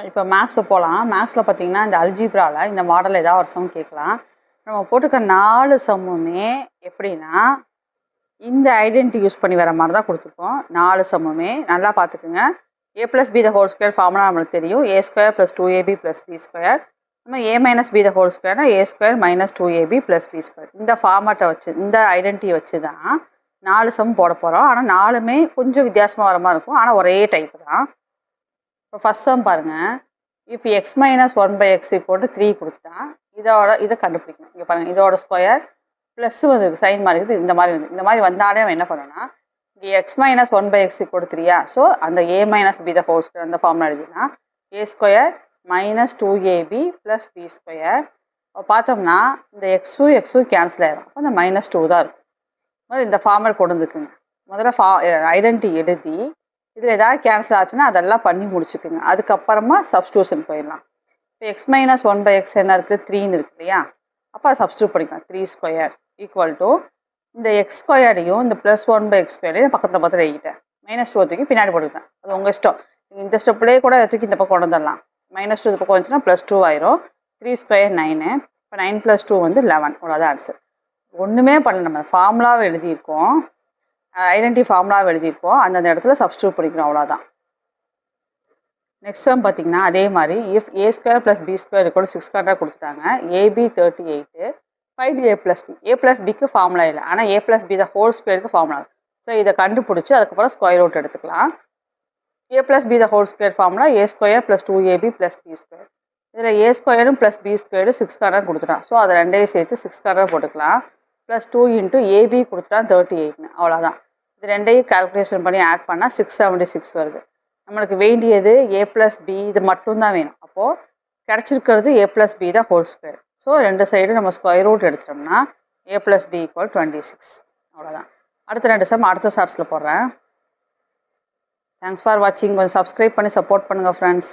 இப்போ மேக்ஸ் போகலாம். மேக்ஸில் பார்த்தீங்கன்னா இந்த அல்ஜீப்ராவில் இந்த மாடல் ஏதாவது ஒரு சம் கேட்கலாம். நம்ம போட்டுக்க 4 சம்முமே எப்படின்னா இந்த ஐடென்டிட்டி யூஸ் பண்ணி வர மாதிரி தான் கொடுத்துருக்கோம். 4 சம்முமே நல்லா பார்த்துக்குங்க. a + b the whole square formula நம்மளுக்கு தெரியும். a² + 2ab + b square. நம்ம a - b த ஹோல் ஸ்கொயர்னா a² - 2ab + b ஸ்கொயர். இந்த ஃபார்மேட்டை வச்சு இந்த ஐடென்டிட்டியை வச்சு தான் 4 சம் போட போகிறோம். ஆனால் 4மே கொஞ்சம் வித்தியாசமாக வர மாதிரி இருக்கும். ஆனால் ஒரே டைப் தான். இப்போ ஃபஸ்ட் சம் பாருங்கள். இஃப் x - 1/x = 3 கொடுத்துட்டா இதை கண்டுபிடிக்கணும். இங்கே பாருங்கள், இதோட ஸ்கொயர் ப்ளஸ் வந்து சைன் மாதிரி இருக்குது. இந்த மாதிரி வந்தாலே அவன் என்ன பண்ணணும்னா இங்கே x - 1/x = 3யா, ஸோ அந்த a - b the whole square அந்த ஃபார்முலா எழுதினா a² - 2ab + b ஸ்கொயர். பார்த்தோம்னா இந்த எக்ஸும் கேன்சல் ஆகிடும். அப்போ இந்த -2 தான் இருக்கும். இந்த ஃபார்முலா கொண்டு வந்துக்குங்க. முதல்ல ஐடென்டிட்டி எழுதி இதில் ஏதாவது கேன்சல் ஆச்சுன்னா அதெல்லாம் பண்ணி முடிச்சுக்குங்க. அதுக்கப்புறமா சப்ஸ்டியூஷன் போயிடலாம். இப்போ x - 1/x என்ன இருக்குது, 3ன்னு இருக்கு இல்லையா? அப்போ அதை சப்ஸ்டியூட் பண்ணிக்கலாம். 3² = இந்த x² இந்த +1/x² பக்கத்தில் எழுதிட்டேன். -2 தூக்கி பின்னாடி போட்டுக்கிட்டேன். அது உங்கள் இஷ்டம். இந்த ஸ்டெப்லேயே கூட தூக்கி இந்த பக்கம் கொண்டு வந்துடலாம். -2 இந்த பக்கம் வந்துச்சுன்னா +2 ஆயிரும். 3² 9. இப்போ 9 + 2 வந்து 11. அவ்வளோதான் ஆன்சர். ஒன்றுமே பண்ணல, நம்ம ஃபார்முலாவை எழுதியிருக்கோம், ஐடென்டிட்டி ஃபார்முலாவை எழுதியிருக்கோம், அந்தந்த இடத்துல சப்ஸ்டியூட் பண்ணிக்கிறோம், அவ்வளோதான். நெக்ஸ்ட் சம் பார்த்தீங்கன்னா அதே மாதிரி இஃப் a² + b² = 600 கொடுத்துட்டாங்க. ab 38. Find a + b. a + bக்கு ஃபார்முலா இல்லை, ஆனால் a + b த ஹோல் ஸ்கொயருக்கு ஃபார்முலா. ஸோ இதை கண்டுபிடிச்சி அதுக்கப்புறம் ஸ்கொயர் ரூட் எடுத்துக்கலாம். a + b the whole square formula a² + 2ab + b square. இதில் a² + b ஸ்கொயர் 600 கொடுத்துட்டான். ஸோ அதை ரெண்டையும் சேர்த்து 600 போட்டுக்கலாம். +2 × ab கொடுத்துட்டான் 38. அவ்வளோதான். இது ரெண்டையும் கால்குலேஷன் பண்ணி ஆட் பண்ணால் 676 வருது. நம்மளுக்கு வேண்டியது a + b இது மட்டும்தான் வேணும். அப்போது கிடச்சிருக்கிறது a + b the whole square. So ரெண்டு சைடு நம்ம ஸ்கொயர் ரூட் எடுத்துட்டோம்னா a + b = 26. அவ்வளோதான். அடுத்த 2 சம் அடுத்த ஷார்ட்ஸில் போடுறேன். தேங்க்ஸ் ஃபார் வாட்சிங். கொஞ்சம் சப்ஸ்கிரைப் பண்ணி சப்போர்ட் பண்ணுங்கள் ஃப்ரெண்ட்ஸ்.